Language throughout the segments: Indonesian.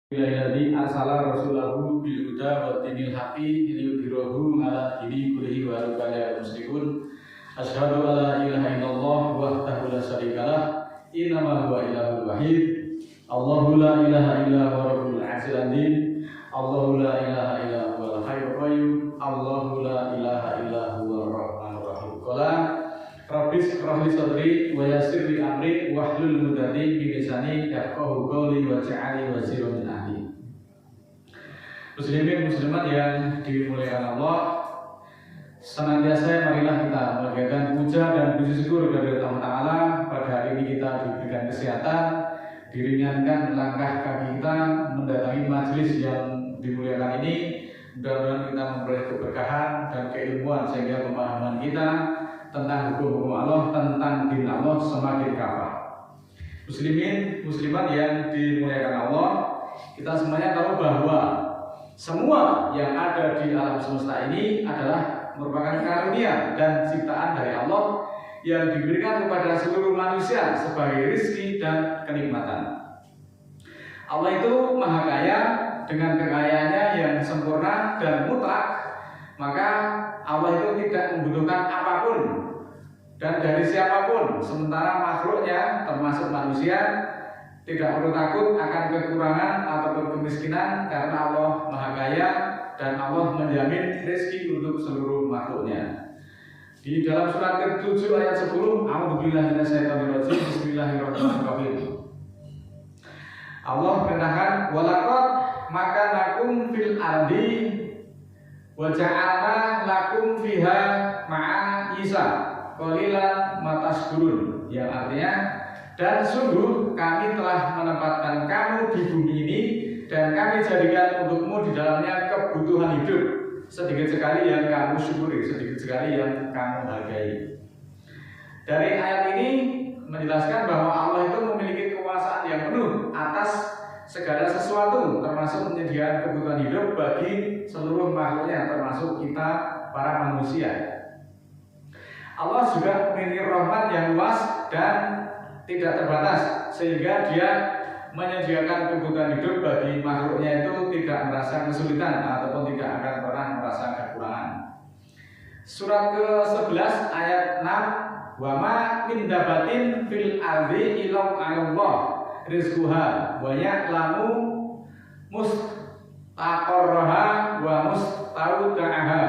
Alladzi arsala rasulahu bil huda wa dinil haqqi liyudhhirahu 'ala dini kullihi wa law kana musyrikun. Asyhadu an la ilaha illallah wahdahu la syarikalah innama huwa ilahul wahid. Allahu la ilaha illa huwa rabbul 'arsyil 'azim. Allahu la ilaha illa huwal hayyul qayyum. Allahu la ilaha illa huwar rahmanur rahim. Qala Rabbis rahli sadri wa yassir li amri wahlul 'uqdatam min lisani yafqahu qawli waj'alni waziran min ahli. Muslimin muslimat yang dimuliakan Allah, senantiasa marilah kita mengaturkan puja dan puji syukur kepada Allah Ta'ala. Pada hari ini kita diberikan kesehatan, diringankan langkah kaki kita mendatangi majelis yang dimuliakan ini. Mudah-mudahan kita memperoleh keberkahan dan keilmuan sehingga pemahaman kita tentang hukum-hukum Allah, tentang din Allah semakin kafah. Muslimin muslimat yang dimuliakan Allah, kita semuanya tahu bahwa semua yang ada di alam semesta ini adalah merupakan karunia dan ciptaan dari Allah yang diberikan kepada seluruh manusia sebagai rezeki dan kenikmatan. Allah itu maha kaya dengan kekayaannya yang sempurna dan mutlak, maka Allah itu tidak membutuhkan apapun dan dari siapapun, sementara makhluknya termasuk manusia tidak perlu takut akan kekurangan ataupun kemiskinan karena Allah maha kaya dan Allah menjamin rezeki untuk seluruh makhluknya. Di dalam surat ke-7 ayat 10, A'udzubillahi minasyaitonirrajim, Bismillahirrahmanirrahim. Allah perintahkan, walaqad makanakum fil ardi wa ja'alna lakum fiha ma'isa qalilan ma tashkurun, yang artinya, dan sungguh kami telah menempatkan kamu di bumi ini dan kami jadikan untukmu di dalamnya kebutuhan hidup. Sedikit sekali yang kamu syukuri, sedikit sekali yang kamu hargai. Dari ayat ini menjelaskan bahwa Allah itu memiliki kekuasaan yang penuh atas segala sesuatu, termasuk menyediakan kebutuhan hidup bagi seluruh makhluknya, termasuk kita para manusia. Allah juga memiliki rahmat yang luas dan tidak terbatas, sehingga dia menyediakan kebutuhan hidup bagi makhluknya itu tidak merasa kesulitan ataupun tidak akan pernah merasa kekurangan. Surat ke-11 ayat 6, wa ma min dabatin fil ardi illa 'alallah rizquha wa ya'lamu mustaqarraha wa mustawda'aha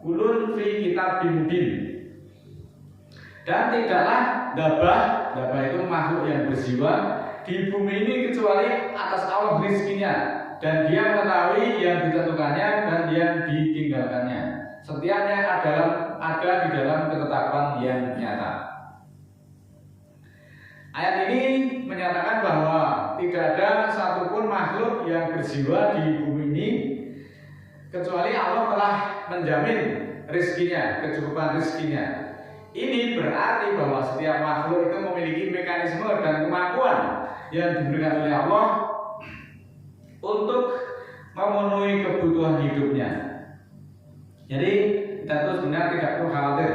kulun fi kitabim mubin. Dan tidaklah dabah itu makhluk yang berjiwa di bumi ini kecuali atas Allah rizkinya, dan dia mengetahui yang ditentukannya dan yang ditinggalkannya. Setiapnya ada di dalam ketetapan yang nyata. Ayat ini menyatakan bahwa tidak ada satupun makhluk yang berjiwa di bumi ini kecuali Allah telah menjamin rizkinya, kecukupan rizkinya. Ini berarti bahwa setiap makhluk itu memiliki mekanisme dan kemampuan yang diberikan oleh Allah untuk memenuhi kebutuhan hidupnya. Jadi kita itu sebenarnya tidak perlu khawatir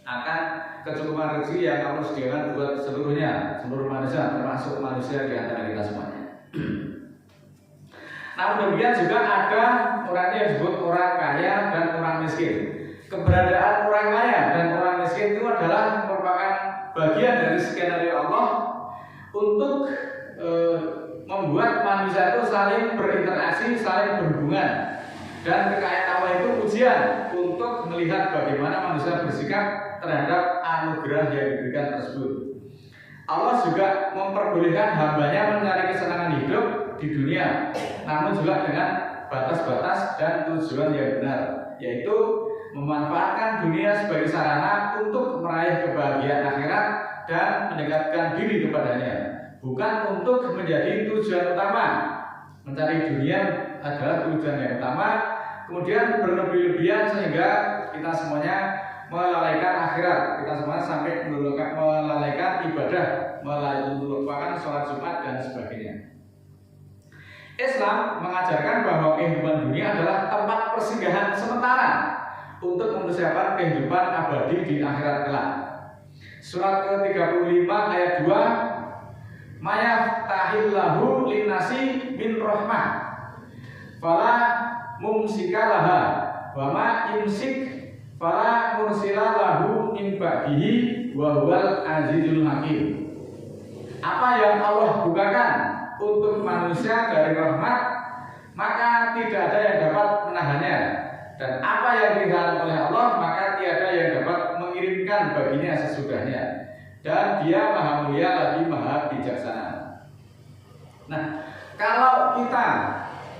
akan kecukupan rezeki yang Allah sediakan buat seluruh manusia, termasuk manusia di antara kita semuanya. Namun demikian juga ada orang yang disebut orang kaya dan orang miskin. Keberadaan orang kaya dan orang miskin itu adalah merupakan bagian dari skenario Allah untuk membuat manusia itu saling berinteraksi, saling berhubungan. Dan kekayaan Allah itu ujian untuk melihat bagaimana manusia bersikap terhadap anugerah yang diberikan tersebut. Allah juga memperbolehkan hambanya mencari kesenangan hidup di dunia, namun juga dengan batas-batas dan tujuan yang benar, yaitu memanfaatkan dunia sebagai sarana untuk meraih kebahagiaan akhirat dan mendekatkan diri kepadanya, bukan untuk menjadi tujuan utama. Mencari dunia adalah tujuan yang utama, kemudian berlebih-lebihan sehingga kita semuanya melalaikan akhirat, kita semuanya sampai melalaikan ibadah, melupakan sholat Jumat dan sebagainya. Islam mengajarkan bahwa kehidupan dunia adalah tempat persinggahan sementara untuk mempersiapkan kehidupan abadi di akhirat kelak. Surat ke-35 ayat 2, mayaftahillahu linnasi min rahmah fala mumsikalaha wa ma imsik fala mursilalahu min ba'dihi wa huwal azizul hakim. Apa yang Allah bukakan untuk manusia dari rahmat, maka tidak ada yang dapat menahannya, dan apa yang ditahan oleh Allah, maka tiada yang dapat mengirimkan baginya sesudahnya, dan Dia Maha Mulia lagi Maha Bijaksana. Nah, kalau kita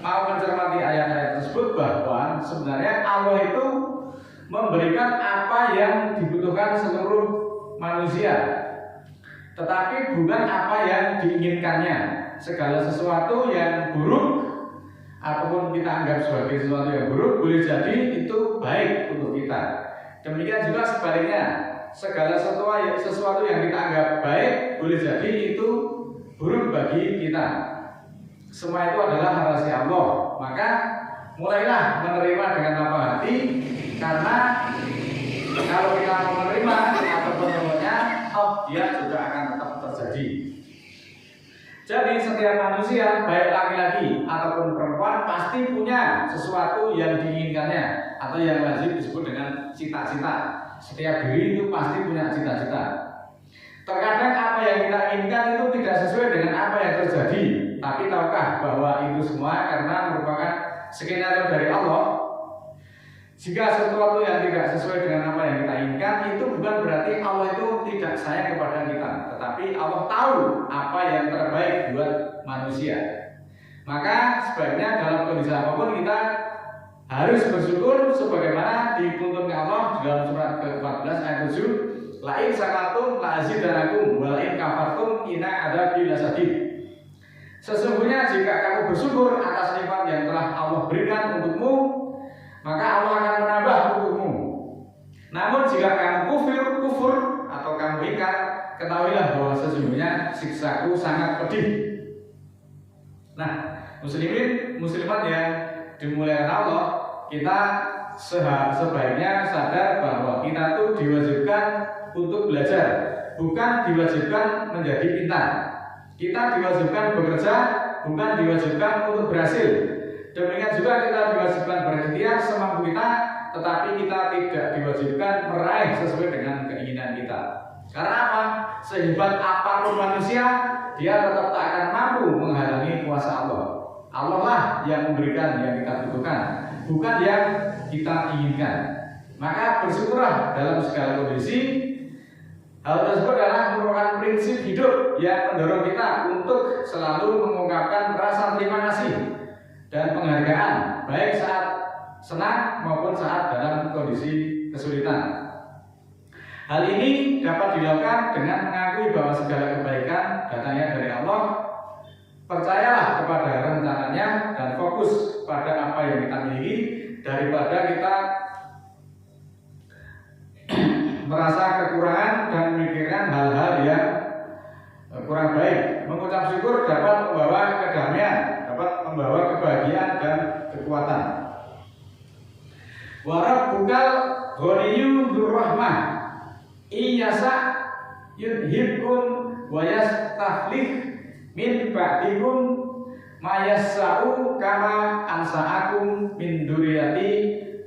mau mencermati ayat-ayat tersebut, bahwa sebenarnya Allah itu memberikan apa yang dibutuhkan seluruh manusia, tetapi bukan apa yang diinginkannya. Segala sesuatu yang buruk ataupun kita anggap sebagai sesuatu yang buruk boleh jadi itu baik untuk kita. Demikian juga sebaliknya, segala sesuatu yang kita anggap baik boleh jadi itu buruk bagi kita. Semua itu adalah rahasia Allah. Maka mulailah menerima dengan lapang hati, karena kalau kita menerima ataupun menolaknya, dia juga akan tetap terjadi. Jadi setiap manusia, baik laki-laki ataupun perempuan, pasti punya sesuatu yang diinginkannya, atau yang lazim disebut dengan cita-cita. Setiap diri itu pasti punya cita-cita. Terkadang apa yang kita inginkan itu tidak sesuai dengan apa yang terjadi. Tapi tahukah bahwa itu semua karena merupakan skenario dari Allah? Jika sesuatu yang tidak sesuai dengan apa yang kita inginkan, itu bukan berarti Allah itu tidak sayang kepada kita, tetapi Allah tahu apa yang terbaik buat manusia. Maka sebaiknya dalam kondisi apapun kita harus bersyukur sebagaimana dituntun Allah dalam surat ke-14 ayat 7, la in syakartum la azidanakum wa la in kafartum inna adzabi lasadid. Sesungguhnya jika kamu bersyukur atas nikmat yang telah Allah berikan untukmu, maka Allah akan menambah untukmu. Namun jika kamu kufur atau kamu ingkar, ketahuilah bahwa sesungguhnya siksaku sangat pedih. Nah, muslimin muslimat yang dimuliakan Allah, kita sebaiknya sadar bahwa kita tuh diwajibkan untuk belajar, bukan diwajibkan menjadi pintar. Kita diwajibkan bekerja, bukan diwajibkan untuk berhasil. Demikian juga kita diwajibkan berikhtiar semampu kita, tetapi kita tidak diwajibkan meraih sesuai dengan keinginan kita. Karena apa? Sehebat apapun manusia, dia tetap tak akan mampu menghalangi kuasa Allah. Allah lah yang memberikan yang kita butuhkan, bukan yang kita inginkan. Maka bersyukurlah dalam segala kondisi. Hal tersebut adalah merupakan prinsip hidup yang mendorong kita untuk selalu mengungkapkan rasa terima kasih dan penghargaan, baik saat senang maupun saat dalam kondisi kesulitan. Hal ini dapat dilakukan dengan mengakui bahwa segala kebaikan datangnya dari Allah. Percayalah kepada rencananya dan fokus pada apa yang kita miliki, daripada kita merasa kekurangan dan memikirkan hal-hal yang kurang baik. Mengucap syukur dapat membawa kedamaian, dapat membawa kebahagiaan dan kekuatan. Wa rabbukal ghaniyyu dzur rahmah iyasa yudhibkum wa yastakhlif min ba'dikum mayassa'u kama ansa'akum min dzurriyyati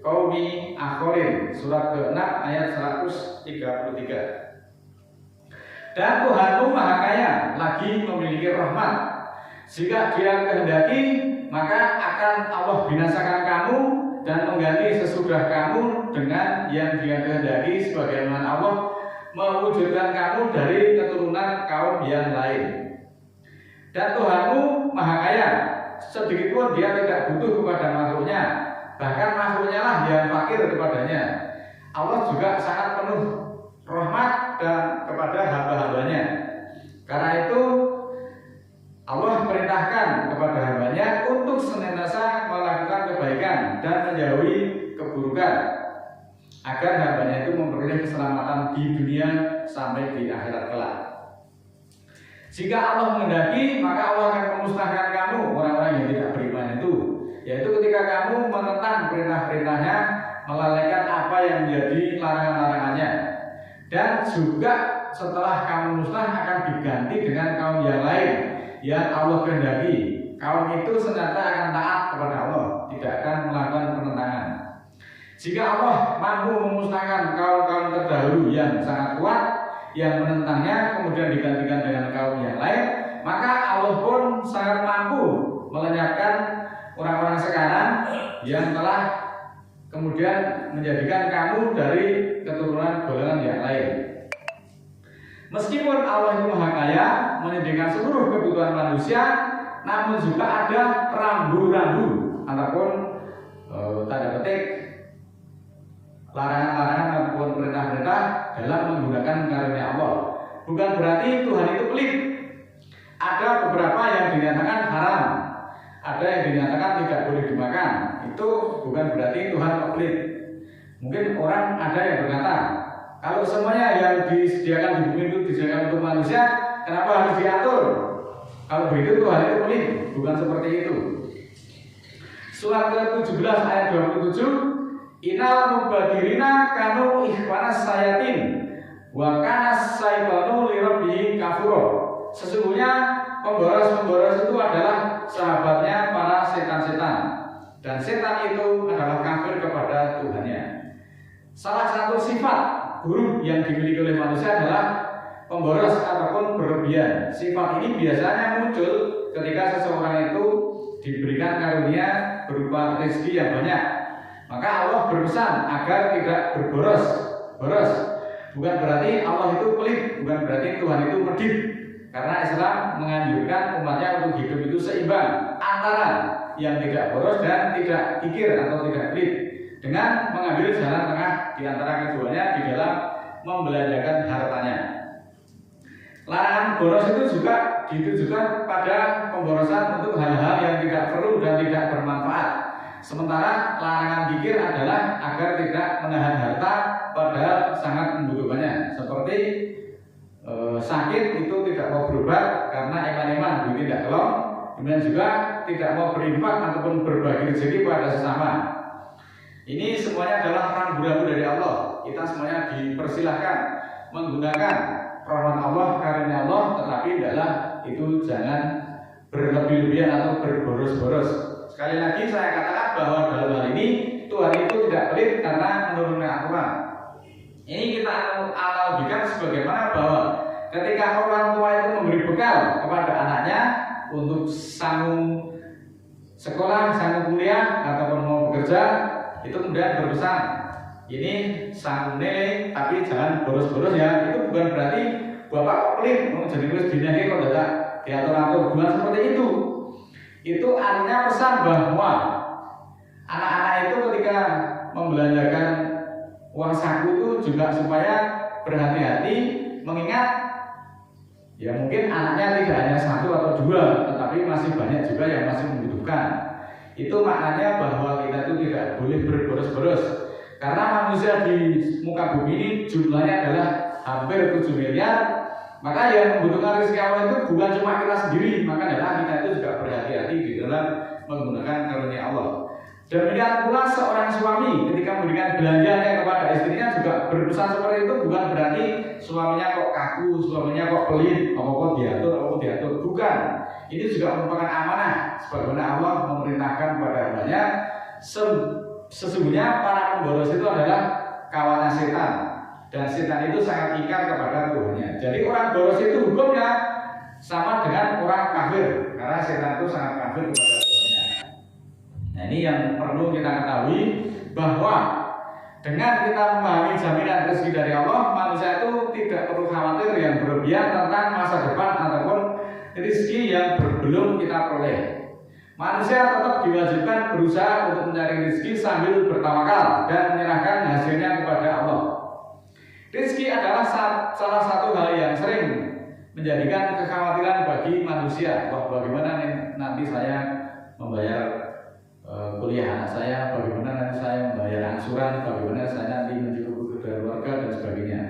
qaumi akhirin. Surat ke-6 ayat 133. Dan Tuhanmu Maha Kaya lagi memiliki rahmat. Jika Dia kehendaki, maka akan Allah binasakan kamu dan mengganti sesudah kamu dengan yang Dia kehendaki, sebagaimana Allah mewujudkan kamu dari keturunan kaum yang lain. Dan Tuhanmu Maha Kaya, sedikit pun Dia tidak butuh kepada makhluknya, bahkan makhluknya lah yang fakir kepadanya. Allah juga sangat penuh rahmat dan kepada hamba-hambanya. Karena itu Allah perintahkan kepada hambanya untuk senantiasa melakukan kebaikan dan menjauhi keburukan, agar hambanya itu memperoleh keselamatan di dunia sampai di akhirat kelak. Jika Allah menghendaki, maka Allah akan memusnahkan kamu, orang-orang yang tidak beriman itu, yaitu ketika kamu menentang perintah-perintahnya, melalaikan apa yang menjadi larangan-larangannya. Dan juga setelah kamu musnah akan diganti dengan kaum yang lain yang Allah kehendaki. Kaum itu senantiasa akan taat kepada Allah, tidak akan melakukan penentangan. Jika Allah mampu memusnahkan kaum-kaum terdahulu yang sangat kuat yang menentangnya, kemudian digantikan dengan kaum yang lain, maka Allah pun sangat mampu melenyapkan orang-orang sekarang yang telah kemudian menjadikan kamu dari keturunan golongan yang lain. Meskipun Allah itu maha kaya, menyediakan seluruh kebutuhan manusia, namun juga ada rambu-rambu ataupun tanda petik larangan-larangan ataupun perintah-perintah dalam menggunakan karunia Allah. Bukan berarti Tuhan itu pelit. Ada beberapa yang dinyatakan haram, ada yang dinyatakan tidak boleh dimakan. Itu bukan berarti Tuhan pelit. Mungkin orang ada yang berkata, kalau semuanya yang disediakan di bumi itu disediakan untuk manusia, kenapa harus diatur? Kalau begitu Tuhan itu pelit. Bukan seperti itu. Surat ke-17 ayat 27, Innal mubadirina kanu ikhwanas sayatin wa kanas syaitanu lirabbihi kafura. Sesungguhnya pemboros-pemboros itu adalah sahabatnya para setan-setan, dan setan itu adalah kafir kepada Tuhannya. Salah satu sifat buruk yang dimiliki oleh manusia adalah pemboros ataupun berlebihan. Sifat ini biasanya muncul ketika seseorang itu diberikan karunia berupa rezeki yang banyak. Maka Allah berpesan agar tidak berboros. Bukan berarti Allah itu pelit, bukan berarti Tuhan itu medit. Karena Islam menganjurkan umatnya untuk hidup itu seimbang antara yang tidak boros dan tidak kikir atau tidak pelit, dengan mengambil jalan tengah di antara keduanya di dalam membelanjakan hartanya. Larangan boros itu juga ditujukan pada pemborosan untuk hal-hal yang tidak perlu dan tidak bermanfaat. Sementara larangan kikir adalah agar tidak menahan harta padahal sangat membutuhkannya. Seperti sakit itu tidak mau berobat karena eman-eman duit tidak kelong. Kemudian juga tidak mau berinfak ataupun berbagi rezeki pada sesama. Ini semuanya adalah rambu-rambu dari Allah. Kita semuanya dipersilahkan menggunakan rahmat Allah, karunia Allah, tetapi adalah itu jangan berlebih-lebihan atau berboros-boros. Sekali lagi saya katakan bahwa dalam hal ini Tuhan itu tidak pelit karena menurunkan aturan. Ini kita analogikan sebagaimana bahwa ketika orang tua itu memberi bekal kepada anaknya untuk sanggup sekolah, sanggup kuliah ataupun mau bekerja, itu kemudian berpesan, ini sanggup nilai tapi jangan boros-boros ya. Itu bukan berarti bapak kok pelit, mau jadi nulis dinanya kok tidak diatur-atur, bukan seperti itu. Itu artinya pesan bahwa anak-anak itu ketika membelanjakan uang saku itu juga supaya berhati-hati, mengingat ya mungkin anaknya tidak hanya satu atau dua, tetapi masih banyak juga yang masih membutuhkan. Itu maknanya bahwa kita itu tidak boleh berboros-boros, karena manusia di muka bumi ini jumlahnya adalah hampir 7 miliar. Maka yang membutuhkan rezeki Allah itu bukan cuma kita sendiri, maka adalah kita itu juga berhati-hati di dalam menggunakan karunia Allah. Demikian pula seorang suami ketika memberikan belanjanya kepada istrinya juga berpesan seperti itu. Bukan berarti suaminya kok kaku, suaminya kok pelit, apa diatur, bukan. Ini juga merupakan amanah, sebagaimana Allah memerintahkan kepada hambanya. Sesungguhnya para pemboros itu adalah kawan setan, dan setan itu sangat ingkar kepada Tuhannya. Jadi orang boros itu hukumnya sama dengan orang kafir, karena setan itu sangat kafir kepada Tuhannya. Nah, ini yang perlu kita ketahui, bahwa dengan kita memahami jaminan rezeki dari Allah, manusia itu tidak perlu khawatir yang berlebihan tentang masa depan ataupun rezeki yang belum kita peroleh. Manusia tetap diwajibkan berusaha untuk mencari rezeki sambil bertawakal dan menyerahkan hasilnya kepada Allah. Rezeki adalah salah satu hal yang sering menjadikan kekhawatiran bagi manusia. Wah, bagaimana nanti saya membayar kuliah anak saya, bagaimana nanti saya membayar angsuran, bagaimana saya nanti mencukupi keluarga dan sebagainya.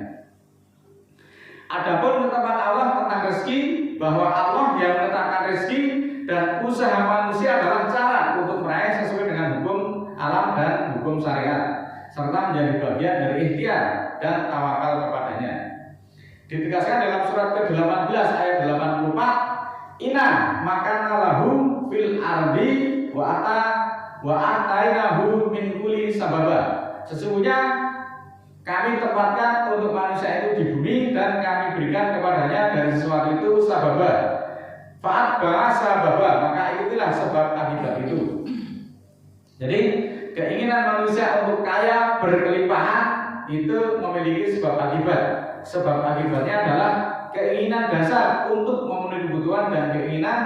Adapun ketetapan Allah tentang rezeki, bahwa Allah yang menetapkan rezeki dan usaha manusia adalah cara untuk meraih sesuai dengan hukum alam dan hukum syariat, serta menjadi bagian dari ikhtiar dan tawakal kepadanya. Ditegaskan dalam surat ke-18 ayat 84, Ina makana lahum fil ardi wa atainahu min kulli sababa. Sesungguhnya kami tempatkan untuk manusia itu di bumi dan kami berikan kepadanya dari sesuatu itu sababa. Fa'at bahasa sababa, maka ikutilah sebab akibat itu. Jadi keinginan manusia untuk kaya berkelimpahan itu memiliki sebab akibat. Sebab akibatnya adalah keinginan dasar untuk memenuhi kebutuhan dan keinginan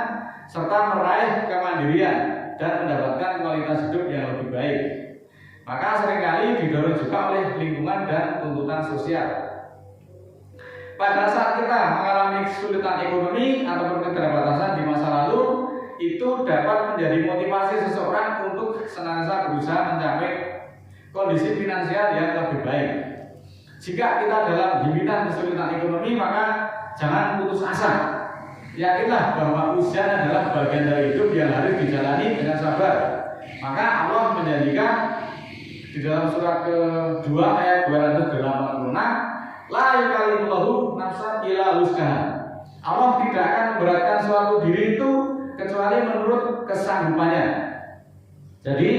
serta meraih kemandirian dan mendapatkan kualitas hidup yang lebih baik. Maka seringkali didorong juga oleh lingkungan dan tuntutan sosial. Pada saat kita mengalami kesulitan ekonomi ataupun keterbatasan di masa lalu, itu dapat menjadi motivasi seseorang untuk senantiasa berusaha mencapai kondisi finansial yang lebih baik. Jika kita dalam himpitan kesulitan ekonomi, maka jangan putus asa. Yakinlah bahwa ujian adalah bagian dari hidup yang harus dijalani dengan sabar. Maka Allah menjanjikan di dalam surat kedua ayat 286, la yukallimullahu nafsan illa wus'aha. Allah tidak akan memberatkan suatu diri itu kecuali menurut kesanggupannya. Jadi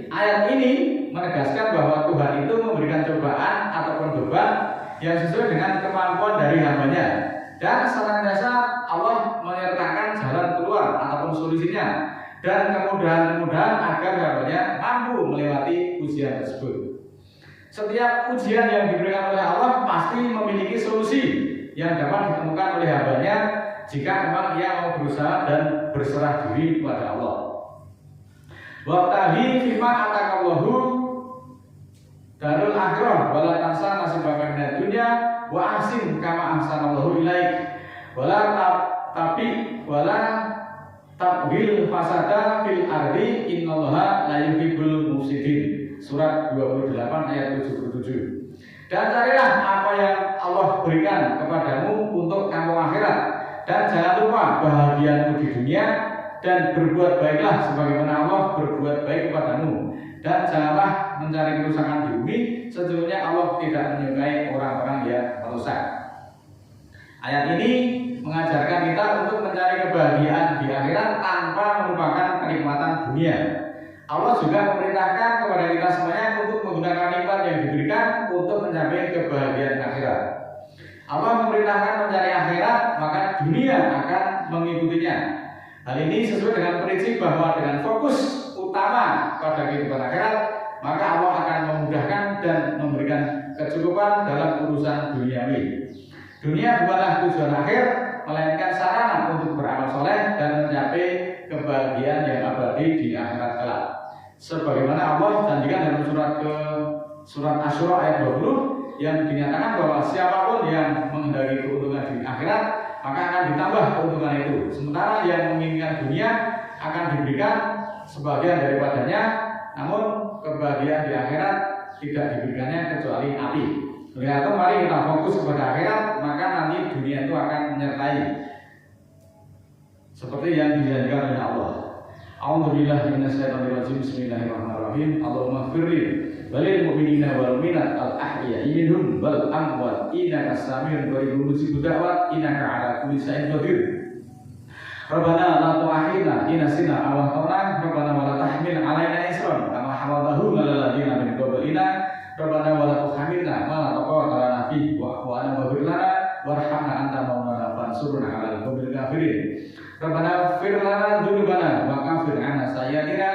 ayat ini menegaskan bahwa Tuhan itu memberikan cobaan ataupun beban yang sesuai dengan kemampuan dari hambanya, dan senantiasa Allah menyertakan jalan keluar ataupun solusinya dan kemudahan-kemudahan agar hambanya mampu melewati ujian tersebut. Setiap ujian yang diberikan oleh Allah pasti memiliki solusi yang dapat ditemukan oleh hambanya jika memang ia mau berusaha dan berserah diri kepada Allah. Wabtaghi fima atakallahu darul akhirah wala tansa nasibaka minad dunya wa ahsin kama ahsanallahu ilaik wala tabghil fasada fil ardi innallaha la yuhibbul mufsidin. Surat 28 ayat 77. Dan carilah apa yang Allah berikan kepadamu untuk kampung akhirat, dan jangan lupa bahagiamu di dunia, dan berbuat baiklah sebagaimana Allah berbuat baik kepadamu, dan janganlah mencari kerusakan di bumi, sesungguhnya Allah tidak menyukai orang-orang yang merusak. Ayat ini mengajarkan kita untuk mencari kebahagiaan di akhirat tanpa melupakan kenikmatan dunia. Allah juga memerintahkan kepada kita semuanya untuk menggunakan nikmat yang diberikan untuk mencapai kebahagiaan akhirat. Allah memerintahkan mencari akhirat, maka dunia akan mengikutinya. Hal ini sesuai dengan prinsip bahwa dengan fokus utama pada kehidupan akhirat, maka Allah akan memudahkan dan memberikan kecukupan dalam urusan duniawi. Dunia bukanlah tujuan akhir, melainkan sarana untuk beramal soleh dan mencapai kebahagiaan yang abadi di akhirat kelak. Sebagaimana Allah janjikan dalam surat Asy-Syura ayat 20 yang dinyatakan bahwa siapapun yang menghendaki keuntungan di akhirat, maka akan ditambah keuntungan itu. Sementara yang menginginkan dunia akan diberikan sebagian daripadanya, namun kebahagiaan di akhirat tidak diberikannya kecuali api. Oleh itu mari kita fokus kepada akhirat, maka nanti dunia itu akan menyertai seperti yang dijanjikan oleh Allah. A'udzubillahi minasyaitonirrajim. Bismillahirrahmanirrahim. Allahumma ighfirli walil mu'minina wal mu'minat al-ahya'i minhum wal amwat innaka sami'un qaribun mujibud da'wat innaka 'ala kulli syai'in qadir. Rabbana la tu'akhidna in nasina aw akhtana, Rabbana wa la tahmil 'alaina isran kama hamaltahu 'alal ladzina min qablina, Rabbana wa la tuhammilna ma la taqata lana fihi wa'fu 'anna waghfir lana warhamna anta maulana fansurna 'alal qaumil kafirin. Rabbana ighfir lana dzunubana wa kaffir 'anna sayyi'atina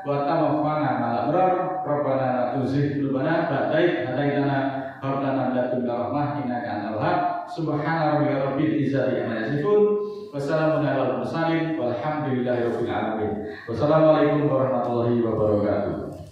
wa tawaffana ma'al abrar. Rabbana la tuzigh qulubana ba'da idh hadaitana wa hab lana min ladunka rahmah innaka antal wahhab. Subhana rabbika rabbil izzati amma yasifun wa salamun 'alal mursalin walhamdulillahi rabbil alamin. Wassalamualaikum warahmatullahi wabarakatuh.